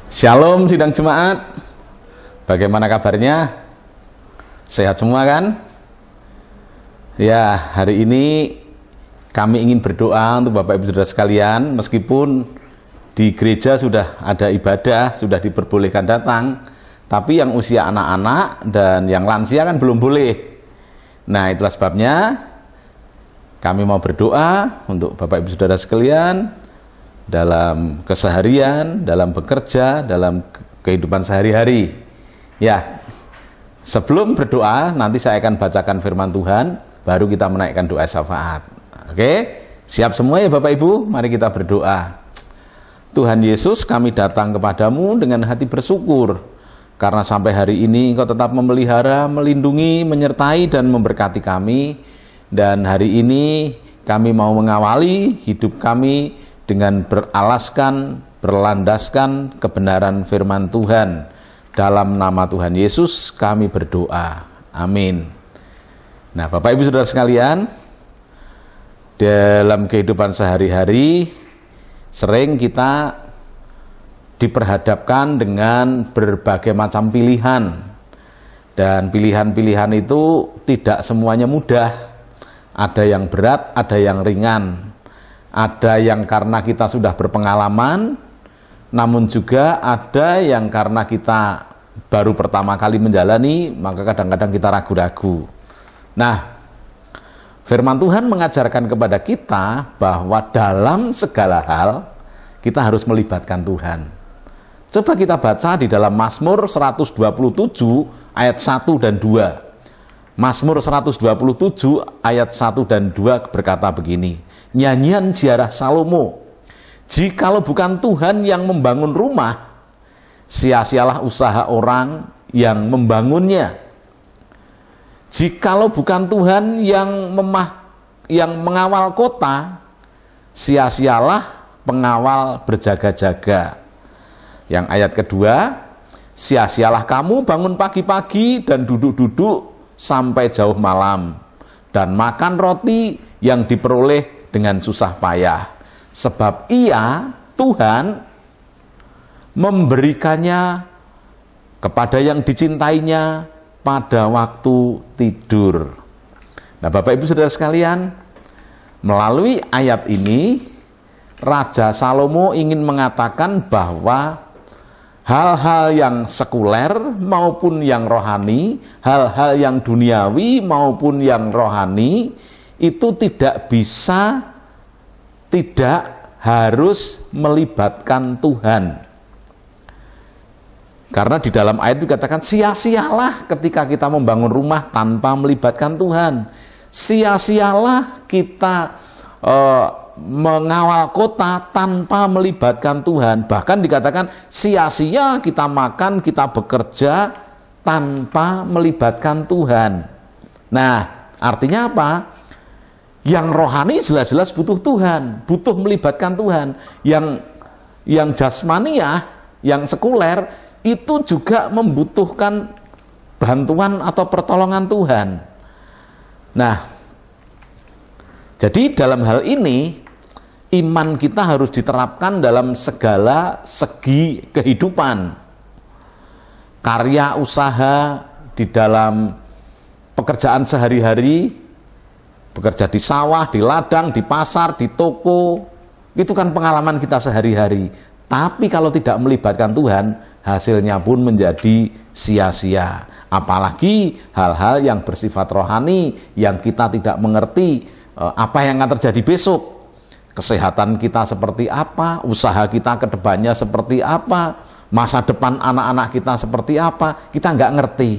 Shalom sidang jemaat. Bagaimana kabarnya? Sehat semua kan? Ya, hari ini kami ingin berdoa untuk Bapak Ibu Saudara sekalian. Meskipun di gereja sudah ada ibadah, sudah diperbolehkan datang, tapi yang usia anak-anak dan yang lansia kan belum boleh. Nah, itulah sebabnya kami mau berdoa untuk Bapak Ibu Saudara sekalian dalam keseharian, dalam bekerja, dalam kehidupan sehari-hari. Ya, sebelum berdoa, nanti saya akan bacakan firman Tuhan, baru kita menaikkan doa syafaat. Oke, siap semua ya Bapak Ibu? Mari kita berdoa. Tuhan Yesus, kami datang kepadamu dengan hati bersyukur, karena sampai hari ini Engkau tetap memelihara, melindungi, menyertai, dan memberkati kami. Dan hari ini kami mau mengawali hidup kami dengan berlandaskan kebenaran firman Tuhan. Dalam nama Tuhan Yesus kami berdoa. Amin. Nah, Bapak Ibu Saudara sekalian, dalam kehidupan sehari-hari sering kita diperhadapkan dengan berbagai macam pilihan. Dan pilihan-pilihan itu tidak semuanya mudah. Ada yang berat, ada yang ringan. Ada yang karena kita sudah berpengalaman, namun juga ada yang karena kita baru pertama kali menjalani, maka kadang-kadang kita ragu-ragu. Nah, firman Tuhan mengajarkan kepada kita bahwa dalam segala hal kita harus melibatkan Tuhan. Coba kita baca di dalam Mazmur 127 ayat 1 dan 2. Mazmur 127 ayat 1 dan 2 berkata begini. Nyanyian ziarah Salomo. Jikalau bukan Tuhan yang membangun rumah, sia-sialah usaha orang yang membangunnya. Jikalau bukan Tuhan yang mengawal kota, sia-sialah pengawal berjaga-jaga. Yang ayat kedua, sia-sialah kamu bangun pagi-pagi dan duduk-duduk sampai jauh malam, dan makan roti yang diperoleh dengan susah payah, sebab Ia, Tuhan, memberikannya kepada yang dicintainya pada waktu tidur. Nah, Bapak Ibu Saudara sekalian, melalui ayat ini Raja Salomo ingin mengatakan bahwa hal-hal yang sekuler maupun yang rohani, hal-hal yang duniawi maupun yang rohani, itu tidak harus melibatkan Tuhan. Karena di dalam ayat itu dikatakan, sia-sialah ketika kita membangun rumah tanpa melibatkan Tuhan. Sia-sialah kita mengawal kota tanpa melibatkan Tuhan. Bahkan dikatakan sia-sia kita makan, kita bekerja tanpa melibatkan Tuhan. Nah, artinya apa? Yang rohani jelas-jelas butuh Tuhan, butuh melibatkan Tuhan. Yang jasmaniah, yang sekuler, itu juga membutuhkan bantuan atau pertolongan Tuhan. Nah, jadi dalam hal ini iman kita harus diterapkan dalam segala segi kehidupan. Karya usaha di dalam pekerjaan sehari-hari, bekerja di sawah, di ladang, di pasar, di toko, itu kan pengalaman kita sehari-hari. Tapi kalau tidak melibatkan Tuhan, hasilnya pun menjadi sia-sia. Apalagi hal-hal yang bersifat rohani, yang kita tidak mengerti apa yang akan terjadi besok. Kesehatan kita seperti apa, usaha kita ke depannya seperti apa, masa depan anak-anak kita seperti apa, kita nggak ngerti.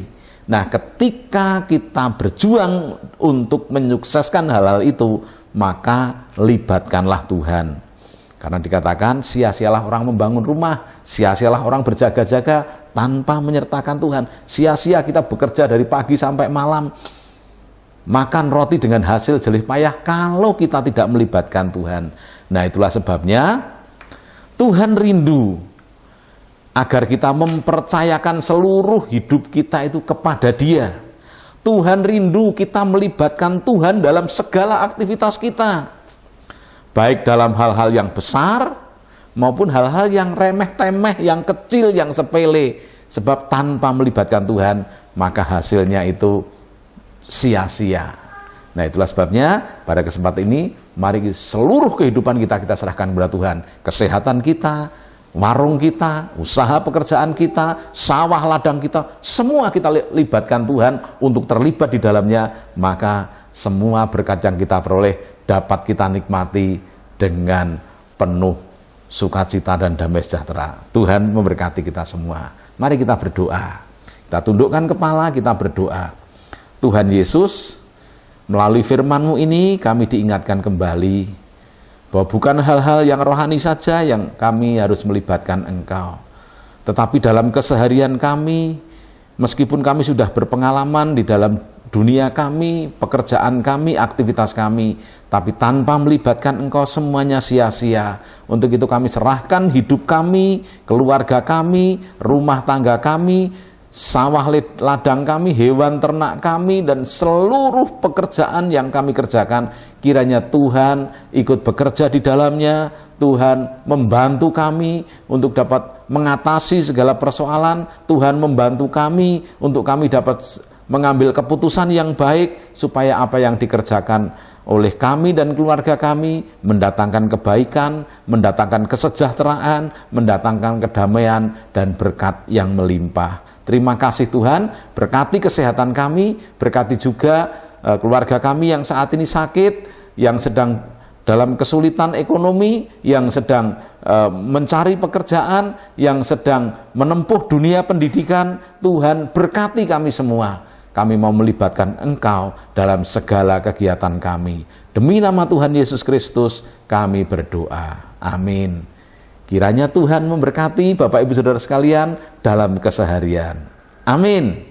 Nah, ketika kita berjuang untuk menyukseskan hal-hal itu, maka libatkanlah Tuhan. Karena dikatakan, sia-sialah orang membangun rumah, sia-sialah orang berjaga-jaga tanpa menyertakan Tuhan. Sia-sia kita bekerja dari pagi sampai malam, makan roti dengan hasil jelih payah kalau kita tidak melibatkan Tuhan. Nah, itulah sebabnya Tuhan rindu agar kita mempercayakan seluruh hidup kita itu kepada Dia. Tuhan rindu kita melibatkan Tuhan dalam segala aktivitas kita. Baik dalam hal-hal yang besar maupun hal-hal yang remeh-temeh, yang kecil, yang sepele. Sebab tanpa melibatkan Tuhan, maka hasilnya itu sia-sia. Nah, itulah sebabnya pada kesempatan ini, mari seluruh kehidupan kita serahkan kepada Tuhan. Kesehatan kita, warung kita, usaha pekerjaan kita, sawah ladang kita, semua kita libatkan Tuhan untuk terlibat di dalamnya, maka semua berkat yang kita peroleh dapat kita nikmati dengan penuh sukacita dan damai sejahtera. Tuhan memberkati kita semua. Mari kita berdoa. Kita tundukkan kepala, kita berdoa. Tuhan Yesus, melalui firman-Mu ini kami diingatkan kembali bahwa bukan hal-hal yang rohani saja yang kami harus melibatkan Engkau. Tetapi dalam keseharian kami, meskipun kami sudah berpengalaman di dalam dunia kami, pekerjaan kami, aktivitas kami, tapi tanpa melibatkan Engkau semuanya sia-sia. Untuk itu kami serahkan hidup kami, keluarga kami, rumah tangga kami, sawah ladang kami, hewan ternak kami, dan seluruh pekerjaan yang kami kerjakan. Kiranya Tuhan ikut bekerja di dalamnya, Tuhan membantu kami untuk dapat mengatasi segala persoalan, Tuhan membantu kami untuk kami dapat mengambil keputusan yang baik, supaya apa yang dikerjakan oleh kami dan keluarga kami mendatangkan kebaikan, mendatangkan kesejahteraan, mendatangkan kedamaian dan berkat yang melimpah. Terima kasih Tuhan, berkati kesehatan kami, berkati juga keluarga kami yang saat ini sakit, yang sedang dalam kesulitan ekonomi, yang sedang mencari pekerjaan, yang sedang menempuh dunia pendidikan. Tuhan berkati kami semua. Kami mau melibatkan Engkau dalam segala kegiatan kami. Demi nama Tuhan Yesus Kristus kami berdoa. Amin. Kiranya Tuhan memberkati Bapak Ibu Saudara sekalian dalam keseharian. Amin.